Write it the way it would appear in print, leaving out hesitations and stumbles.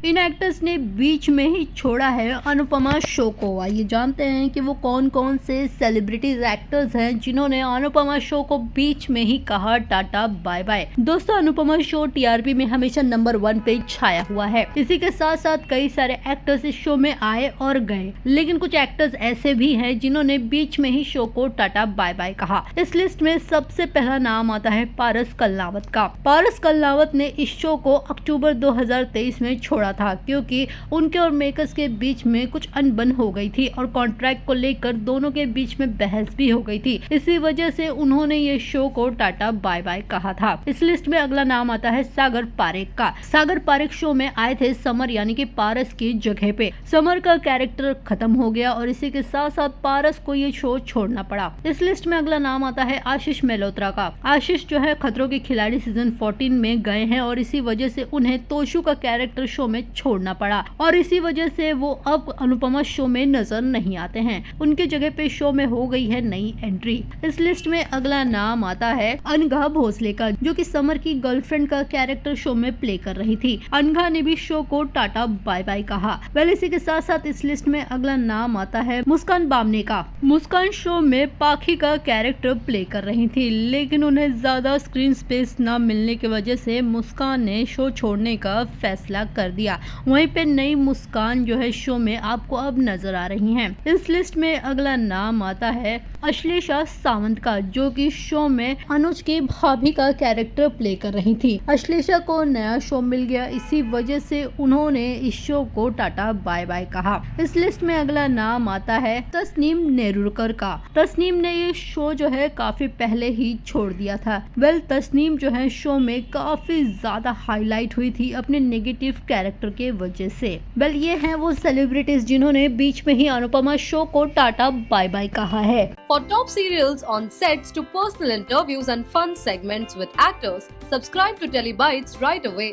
इन actors ने बीच में ही छोड़ा है अनुपमा शो को। आइए जानते हैं कि वो कौन कौन से सेलिब्रिटीज एक्टर्स हैं जिन्होंने अनुपमा शो को बीच में ही कहा टाटा बाय बाय। दोस्तों, अनुपमा शो टीआरपी में हमेशा नंबर 1 पे छाया हुआ है। इसी के साथ साथ कई सारे एक्टर्स इस शो में आए और गए, लेकिन कुछ एक्टर्स ऐसे भी हैं जिन्होंने बीच में ही शो को टाटा बाय बाय कहा। इस लिस्ट में सबसे पहला नाम आता है पारस कल्नावत का। पारस कल्नावत ने इस शो को अक्टूबर 2023 में छोड़ा था क्योंकि उनके और मेकर्स के बीच में कुछ अनबन हो गई थी और कॉन्ट्रैक्ट को लेकर दोनों के बीच में बहस भी हो गई थी। इसी वजह से उन्होंने ये शो को टाटा बाय बाय कहा था। इस लिस्ट में अगला नाम आता है सागर पारेख का। सागर पारेख शो में आए थे समर यानी कि पारस की जगह पे। समर का कैरेक्टर खत्म हो गया और इसी के साथ साथ पारस को ये शो छोड़ना पड़ा। इस लिस्ट में अगला नाम आता है आशीष मेल्होत्रा का। आशीष जो है खतरों के खिलाड़ी सीजन 14 में गए हैं और इसी वजह से उन्हें तोशु का कैरेक्टर शो में छोड़ना पड़ा और इसी वजह से वो अब अनुपमा शो में नजर नहीं आते हैं। उनके जगह पे शो में हो गई है नई एंट्री। इस लिस्ट में अगला नाम आता है अनघा भोसले का, जो कि समर की गर्लफ्रेंड का कैरेक्टर शो में प्ले कर रही थी। अनघा ने भी शो को टाटा बाय बाय कहा। वेल, इसी के साथ साथ इस लिस्ट में अगला नाम आता है मुस्कान बामने का। मुस्कान शो में पाखी का कैरेक्टर प्ले कर रही थी, लेकिन उन्हें ज्यादा स्क्रीन स्पेस न मिलने की वजह से मुस्कान ने शो छोड़ने का फैसला कर दिया। वहीं पे नई मुस्कान जो है शो में आपको अब नजर आ रही हैं। इस लिस्ट में अगला नाम आता है अश्लेषा सावंत का, जो कि शो में अनुज की भाभी का कैरेक्टर प्ले कर रही थी। अश्लेषा को नया शो मिल गया, इसी वजह से उन्होंने इस शो को टाटा बाय बाय कहा। इस लिस्ट में अगला नाम आता है तस्नीम नेरुरकर का। तस्नीम ने ये शो जो है काफी पहले ही छोड़ दिया था। वेल, तस्नीम जो है शो में काफी ज्यादा हाईलाइट हुई थी अपने नेगेटिव कैरेक्टर के वजह से। वेल, ये हैं वो सेलिब्रिटीज जिन्होंने बीच में ही अनुपमा शो को टाटा बाय बाय कहा है। For top serials on sets to personal interviews and fun segments with actors, subscribe to Telebytes right away.